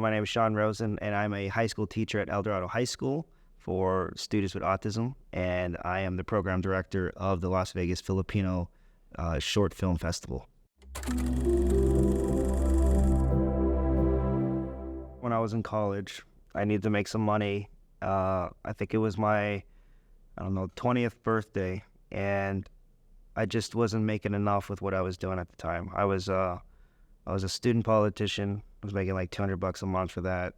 My name is Shawn Rosen, and I'm a high school teacher at El Dorado High School for students with autism, and I am the program director of the Las Vegas Filipino Short Film Festival. When I was in college, I needed to make some money. I think it was my, 20th birthday, and I just wasn't making enough with what I was doing at the time. I was a student politician. I was making like $200 a month for that.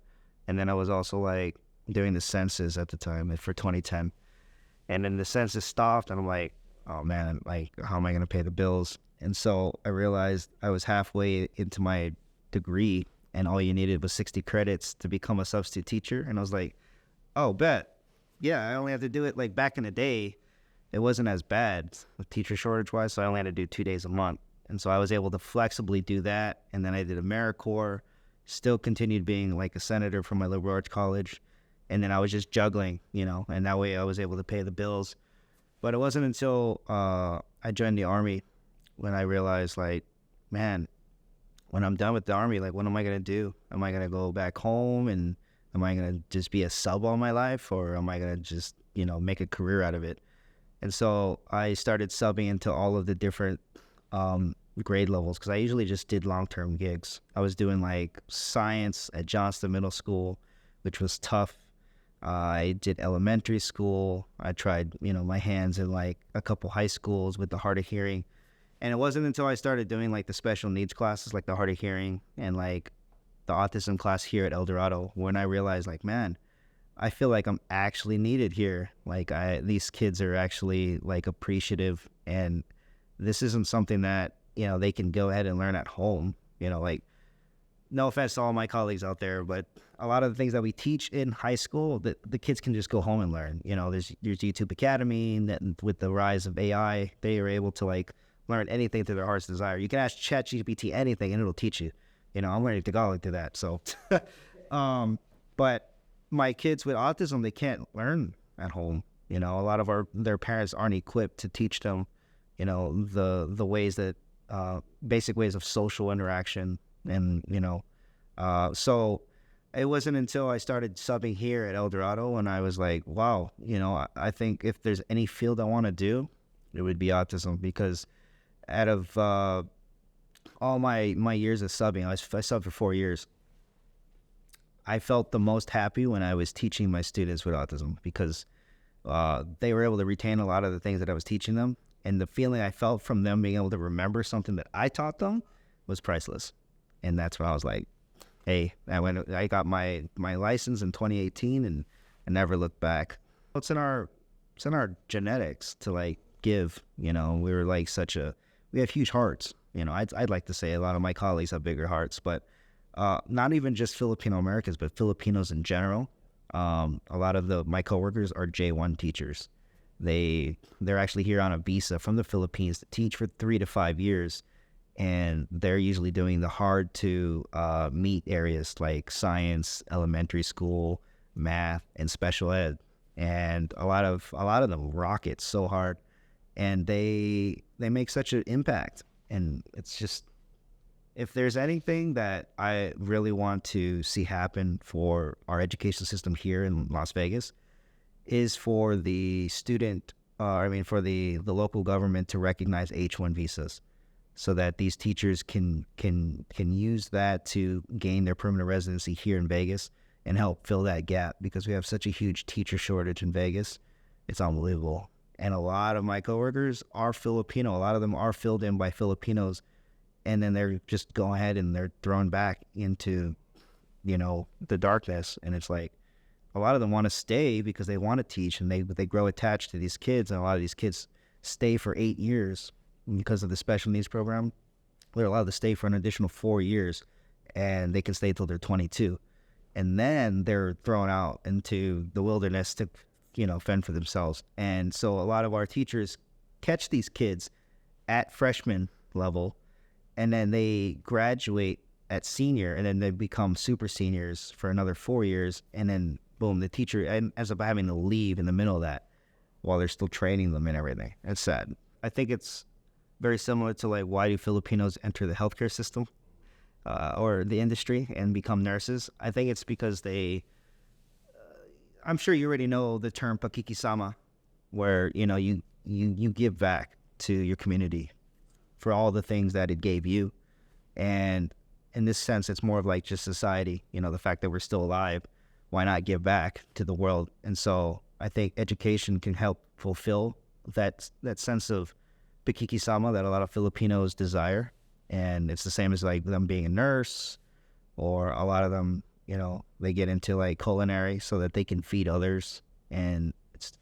And then I was also like doing the census at the time for 2010. And then the census stopped and I'm like, oh man, like how am I going to pay the bills? And so I realized I was halfway into my degree and all you needed was 60 credits to become a substitute teacher. And I was like, oh, bet. Yeah, I only have to do it like back in the day. It wasn't as bad with teacher shortage wise. So I only had to do 2 days a month. And so I was able to flexibly do that. And then I did AmeriCorps, still continued being like a senator from my liberal arts college. And then I was just juggling, and that way I was able to pay the bills. But it wasn't until I joined the Army when I realized, like, man, when I'm done with the Army, like, what am I going to do? Am I going to go back home and am I going to just be a sub all my life? Or am I going to just, make a career out of it? And so I started subbing into all of the different grade levels because I usually just did long-term gigs. I was doing like science at Johnston Middle School, which was tough. I did elementary school. I tried, my hands in like a couple high schools with the hard of hearing. And it wasn't until I started doing like the special needs classes, like the hard of hearing and like the autism class here at El Dorado, when I realized like, man, I feel like I'm actually needed here. Like these kids are actually like appreciative, and this isn't something that, they can go ahead and learn at home. Like, no offense to all my colleagues out there, but a lot of the things that we teach in high school, the kids can just go home and learn. There's YouTube Academy, and with the rise of AI, they are able to like learn anything to their heart's desire. You can ask ChatGPT anything and it'll teach you. I'm learning Tagalog to that. So, but my kids with autism, they can't learn at home. A lot of their parents aren't equipped to teach them, the ways that, basic ways of social interaction. And, so it wasn't until I started subbing here at El Dorado and I was like, wow, I think if there's any field I want to do, it would be autism, because out of all my years of subbing, I subbed for 4 years. I felt the most happy when I was teaching my students with autism, because they were able to retain a lot of the things that I was teaching them. And the feeling I felt from them being able to remember something that I taught them was priceless. And that's when I was like, hey, I got my license in 2018 and I never looked back. It's in our genetics to like give, we were like we have huge hearts. I'd like to say a lot of my colleagues have bigger hearts, but not even just Filipino Americans, but Filipinos in general. A lot of my coworkers are J1 teachers. They're actually here on a visa from the Philippines to teach for 3 to 5 years, and they're usually doing the hard to meet areas like science, elementary school, math, and special ed. And a lot of them rock it so hard, and they make such an impact. And it's just, if there's anything that I really want to see happen for our education system here in Las Vegas, is for the for the local government to recognize H-1 visas, so that these teachers can use that to gain their permanent residency here in Vegas and help fill that gap, because we have such a huge teacher shortage in Vegas. It's unbelievable. And a lot of my coworkers are Filipino. A lot of them are filled in by Filipinos, and then they're just going ahead and they're thrown back into, the darkness. And it's like, a lot of them want to stay because they want to teach, and they grow attached to these kids. And a lot of these kids stay for 8 years because of the special needs program. They're allowed to stay for an additional 4 years, and they can stay till they're 22. And then they're thrown out into the wilderness to, fend for themselves. And so a lot of our teachers catch these kids at freshman level, and then they graduate at senior, and then they become super seniors for another 4 years, and then boom, the teacher ends up having to leave in the middle of that while they're still training them and everything. It's sad. I think it's very similar to like, why do Filipinos enter the healthcare system? or the industry and become nurses. I think it's because I'm sure you already know the term pakikisama, where, you give back to your community for all the things that it gave you. And in this sense, it's more of like just society, the fact that we're still alive. Why not give back to the world? And so I think education can help fulfill that sense of pakikisama that a lot of Filipinos desire. And it's the same as like them being a nurse, or a lot of them, they get into like culinary so that they can feed others. And it's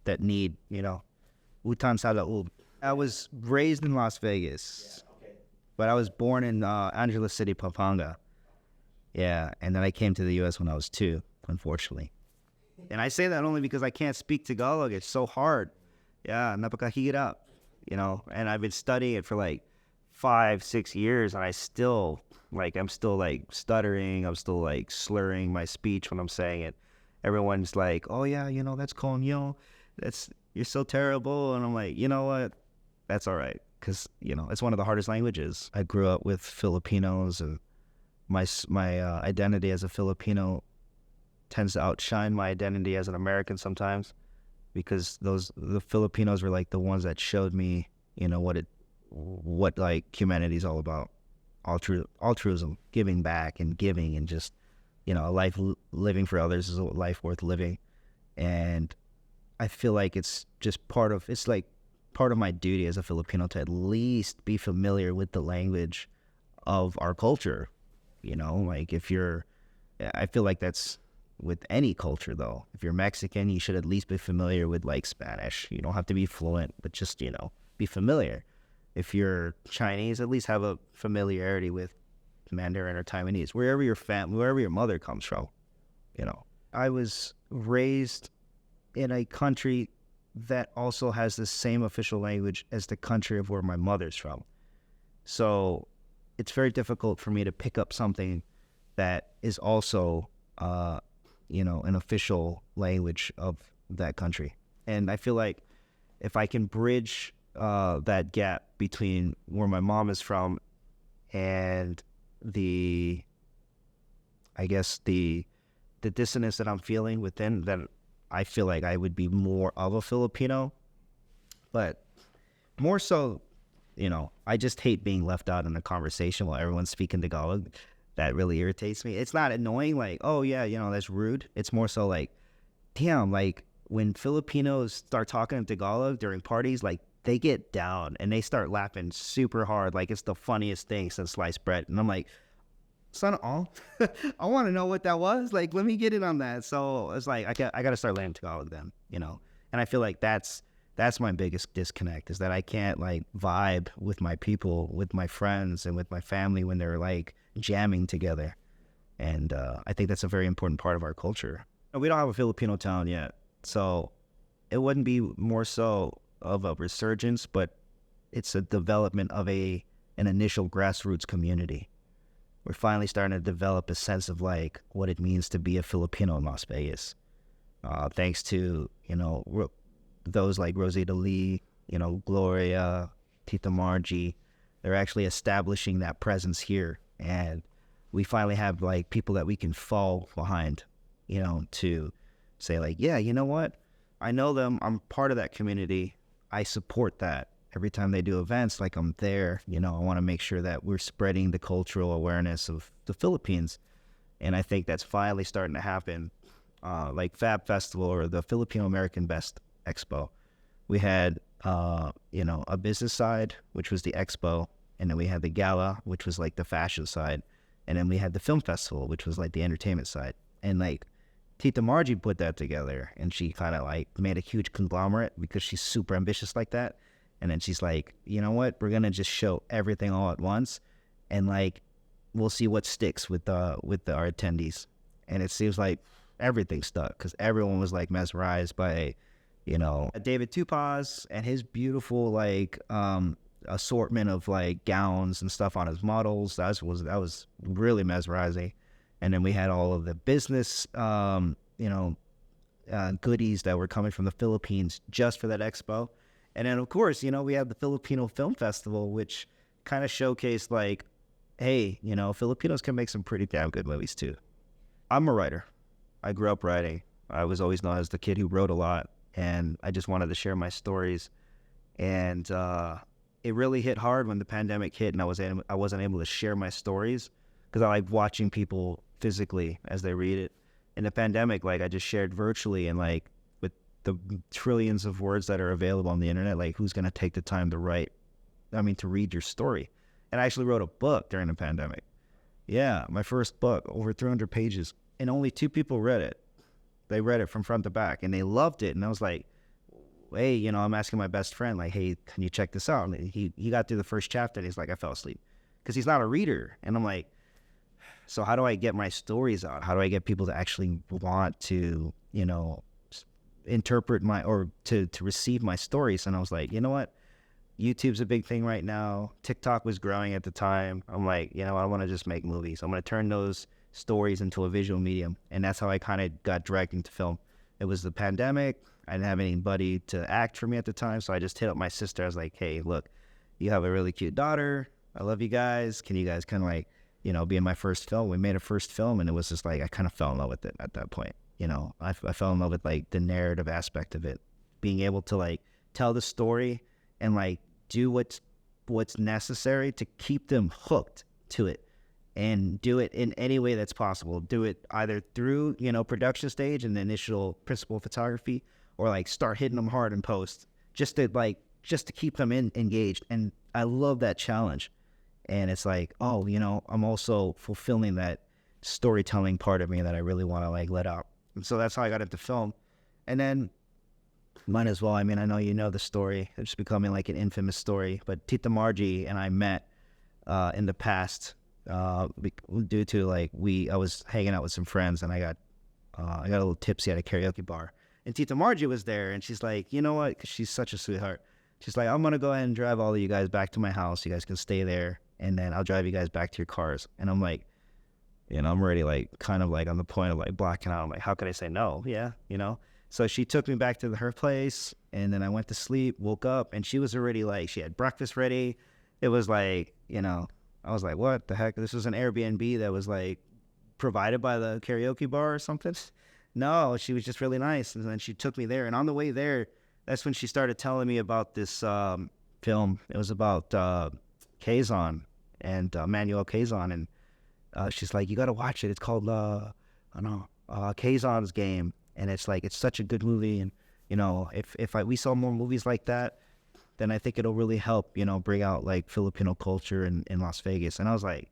that need, Utan sa loob. I was raised in Las Vegas, but I was born in Angeles City, Pampanga. Yeah, and then I came to the U.S. when I was 2, unfortunately. And I say that only because I can't speak Tagalog. It's so hard. Yeah, napakahirap, and I've been studying it for like 5-6 years, and I'm still like stuttering. I'm still like slurring my speech when I'm saying it. Everyone's like, oh yeah, that's coño. You're so terrible. And I'm like, you know what? That's all right. Because, it's one of the hardest languages. I grew up with Filipinos, and my identity as a Filipino tends to outshine my identity as an American sometimes, because the Filipinos were like the ones that showed me, what like humanity is all about. Altruism, giving back and giving, and just, a life living for others is a life worth living. And I feel like it's part of my duty as a Filipino to at least be familiar with the language of our culture. Like I feel like that's with any culture though. If you're Mexican, you should at least be familiar with like Spanish. You don't have to be fluent, but just, be familiar. If you're Chinese, at least have a familiarity with Mandarin or Taiwanese, wherever your mother comes from. I was raised in a country that also has the same official language as the country of where my mother's from. So it's very difficult for me to pick up something that is also, an official language of that country. And I feel like if I can bridge that gap between where my mom is from and the dissonance that I'm feeling within, then I feel like I would be more of a Filipino. But more so, I just hate being left out in the conversation while everyone's speaking Tagalog. That really irritates me. It's not annoying, like, oh yeah, that's rude. It's more so like, damn, like when Filipinos start talking in Tagalog during parties, like they get down and they start laughing super hard, like it's the funniest thing since sliced bread. And I'm like, son, I want to know what that was. Like, let me get in on that. So it's like I got to start learning Tagalog then, And I feel like that's my biggest disconnect, is that I can't like vibe with my people, with my friends, and with my family when they're like jamming together. And I think that's a very important part of our culture. We don't have a Filipinotown yet, so it wouldn't be more so of a resurgence, but it's a development of an initial grassroots community. We're finally starting to develop a sense of like what it means to be a Filipino in Las Vegas. Thanks to, those like Rosita Lee, Gloria, Tita Margie, they're actually establishing that presence here. And we finally have like people that we can fall behind, to say like, yeah, you know what? I know them. I'm part of that community. I support that. Every time they do events, like I'm there, I want to make sure that we're spreading the cultural awareness of the Philippines. And I think that's finally starting to happen. Like Fab Festival, or the Filipino American Best Expo. We had, a business side, which was the expo. And then we had the gala, which was like the fashion side. And then we had the film festival, which was like the entertainment side. And like Tita Margie put that together, and she kind of like made a huge conglomerate because she's super ambitious like that. And then she's like, you know what? We're going to just show everything all at once. And like, we'll see what sticks with our attendees. And it seems like everything stuck, because everyone was like mesmerized by, David Tupaz and his beautiful like assortment of like gowns and stuff on his models. That was really mesmerizing. And then we had all of the business, goodies that were coming from the Philippines just for that expo. And then, of course, we have the Filipino Film Festival, which kind of showcased like hey, Filipinos can make some pretty damn good movies too. I'm a writer. I grew up writing. I was always known as the kid who wrote a lot, and I just wanted to share my stories. And it really hit hard when the pandemic hit, and I wasn't able to share my stories because I like watching people physically as they read it. In the pandemic, like I just shared virtually, and like with the trillions of words that are available on the internet, like who's gonna take the time to to read your story? And I actually wrote a book during the pandemic. Yeah, my first book, over 300 pages, and only 2 people read it. They read it from front to back, and they loved it. And I was like, hey, I'm asking my best friend, like, hey, can you check this out? And he got through the first chapter, and he's like, I fell asleep. Because he's not a reader. And I'm like, so how do I get my stories out? How do I get people to actually want to, interpret to receive my stories? And I was like, you know what? YouTube's a big thing right now. TikTok was growing at the time. I'm like, I want to just make movies. I'm going to turn those stories into a visual medium. And that's how I kind of got dragged into film. It was the pandemic. I didn't have anybody to act for me at the time. So I just hit up my sister. I was like, hey, look, you have a really cute daughter. I love you guys. Can you guys kind of like, be in my first film? We made a first film, and it was just like, I kind of fell in love with it at that point. I fell in love with like the narrative aspect of it, being able to like tell the story and like do what's necessary to keep them hooked to it, and do it in any way that's possible. Do it either through, production stage and the initial principal photography, or like start hitting them hard in post, just to keep them engaged. And I love that challenge. And it's like, oh, I'm also fulfilling that storytelling part of me that I really want to like let out. And so that's how I got into film. And then might as well, I know the story. It's becoming like an infamous story. But Tita Margie and I met in the past due to like I was hanging out with some friends, and I got a little tipsy at a karaoke bar. And Tita Margie was there, and she's like, you know what? 'Cause she's such a sweetheart. She's like, I'm going to go ahead and drive all of you guys back to my house. You guys can stay there, and then I'll drive you guys back to your cars. And I'm like, I'm already like kind of like on the point of like blacking out. I'm like, how could I say no? Yeah, So she took me back to her place, and then I went to sleep, woke up, and she was already like, she had breakfast ready. It was like, I was like, what the heck? This was an Airbnb that was like provided by the karaoke bar or something. No, she was just really nice. And then she took me there. And on the way there, that's when she started telling me about this film. It was about Kazan and Manuel Kazan. And she's like, you got to watch it. It's called, Kazan's Game. And it's like, it's such a good movie. And, if we saw more movies like that, then I think it'll really help, bring out like Filipino culture in Las Vegas. And I was like,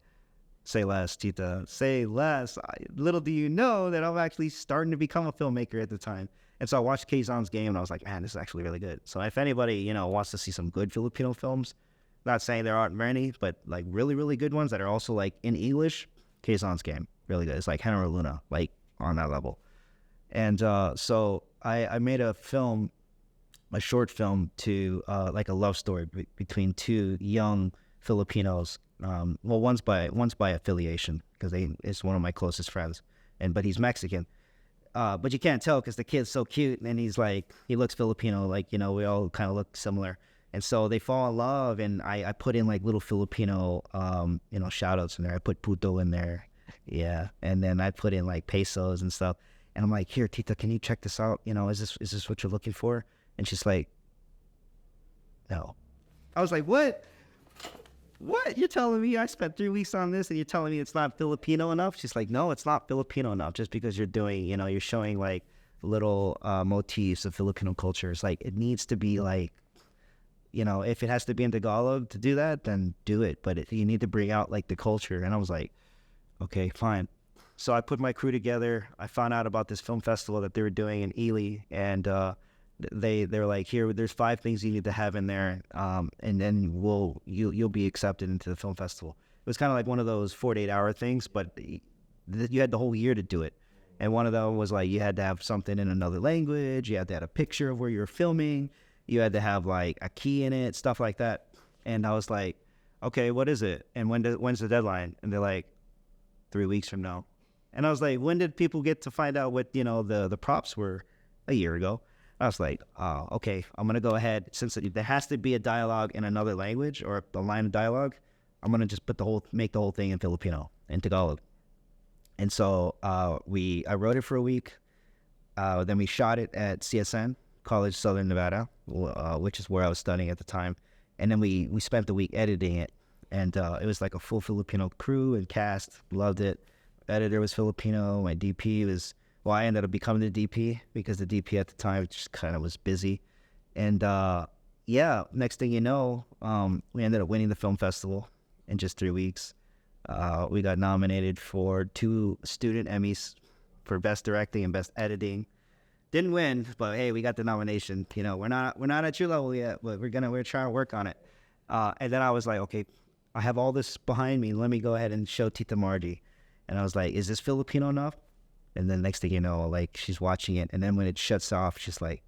say less, Tita, say less. Little do you know that I'm actually starting to become a filmmaker at the time. And so I watched Kazan's Game, and I was like, man, this is actually really good. So if anybody, wants to see some good Filipino films, not saying there aren't many, but like really, really good ones that are also like in English, Kazan's Game, really good. It's like Henry Luna, like on that level. And so I made a short film to like a love story between 2 young Filipinos. Well, one's by affiliation, because it's one of my closest friends, but he's Mexican. But you can't tell because the kid's so cute, and he's like, he looks Filipino, like, we all kind of look similar. And so they fall in love, and I put in like little Filipino, shout outs in there. I put puto in there. Yeah. And then I put in like pesos and stuff. And I'm like, here, Tita, can you check this out? Is this what you're looking for? And she's like, no. I was like, what? What? You're telling me I spent 3 weeks on this, and you're telling me it's not Filipino enough? She's like, no, it's not Filipino enough. Just because you're doing, you're showing like little motifs of Filipino culture. It's like, it needs to be like, if it has to be in Tagalog to do that, then do it. But you need to bring out like the culture. And I was like, okay, fine. So I put my crew together. I found out about this film festival that they were doing in Ely, and they're like, here, there's 5 things you need to have in there, and then you'll be accepted into the film festival. It was kind of like one of those 48-hour things, but you had the whole year to do it. And one of them was like, you had to have something in another language, you had to have a picture of where you're filming, you had to have like a key in it, stuff like that. And I was like, okay, what is it? And when's the deadline? And they're like, 3 weeks from now. And I was like, when did people get to find out what, the props were? A year ago. I was like, oh, okay, I'm going to go ahead. Since there has to be a dialogue in another language, or a line of dialogue, I'm gonna just make the whole thing in Filipino, in Tagalog. And so I wrote it for a week. Then we shot it at CSN, College Southern Nevada, which is where I was studying at the time. And then we spent the week editing it. And it was like a full Filipino crew and cast. Loved it. Editor was Filipino. My DP was, well, I ended up becoming the DP because the DP at the time just kind of was busy. And yeah, next thing you know, we ended up winning the film festival in just 3 weeks. We got nominated for 2 student Emmys for Best Directing and Best Editing. Didn't win, but hey, we got the nomination. You know, we're not at your level yet, but we're trying to work on it. And then I was like, okay, I have all this behind me. Let me go ahead and show Tita Margie. And I was like, is this Filipino enough? And then next thing you know, like, she's watching it, and then when it shuts off, she's like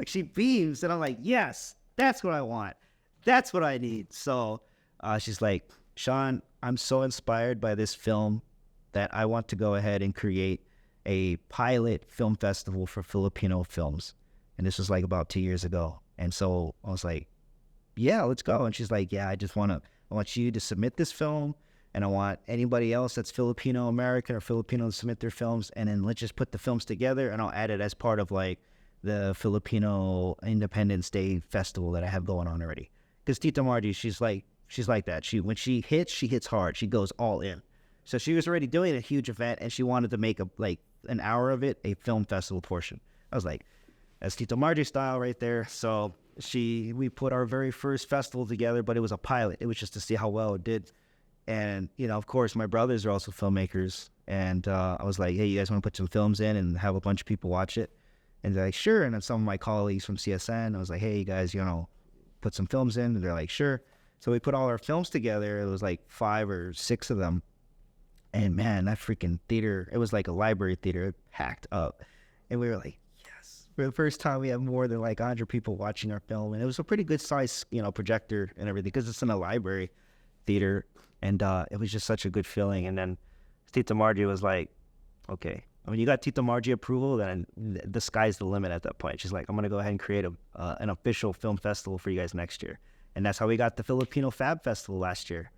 she beams, and I'm like, yes, that's what I want. That's what I need. So she's like, Shawn, I'm so inspired by this film that I want to go ahead and create a pilot film festival for Filipino films. And this was like about 2 years ago. And so I was like, yeah, let's go. And she's like, yeah, I want you to submit this film, and I want anybody else that's Filipino American or Filipino to submit their films, and then let's just put the films together, and I'll add it as part of like the Filipino Independence Day festival that I have going on already. Because Tita Margie, she's like that. When she hits hard. She goes all in. So she was already doing a huge event, and she wanted to make an hour of it a film festival portion. I was like, that's Tita Margie style right there. So we put our very first festival together, but it was a pilot. It was just to see how well it did. And, you know, of course, my brothers are also filmmakers. And I was like, hey, you guys want to put some films in and have a bunch of people watch it? And they're like, sure. And then some of my colleagues from CSN, I was like, hey, you guys, you know, put some films in. And they're like, sure. So we put all our films together. It was like 5 or 6 of them. And man, that freaking theater, it was like a library theater, packed up. And we were like, yes. For the first time, we had more than like 100 people watching our film. And it was a pretty good size, you know, projector and everything, because it's in a library theater. And it was just such a good feeling. And then Tita Margie was like, okay, when you got Tita Margie approval, then the sky's the limit at that point. She's like, I'm going to go ahead and create an official film festival for you guys next year. And that's how we got the Filipino Fab Festival last year.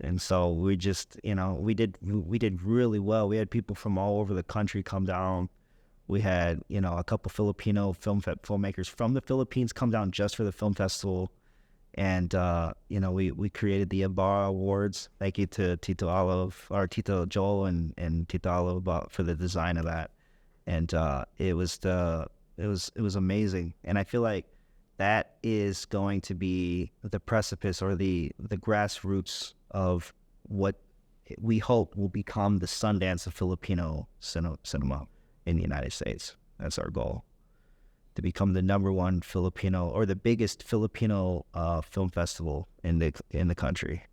And so we just, you know, we did really well. We had people from all over the country come down. We had, you know, a couple Filipino filmmakers from the Philippines come down just for the film festival. And, you know, we created the Ibarra Awards. Thank you to Tito Olive, or Tito Joel and Tito Olive for the design of that. And it was amazing. And I feel like that is going to be the precipice or the grassroots of what we hope will become the Sundance of Filipino cinema in the United States. That's our goal, to become the #1 Filipino, or the biggest Filipino film festival in the country.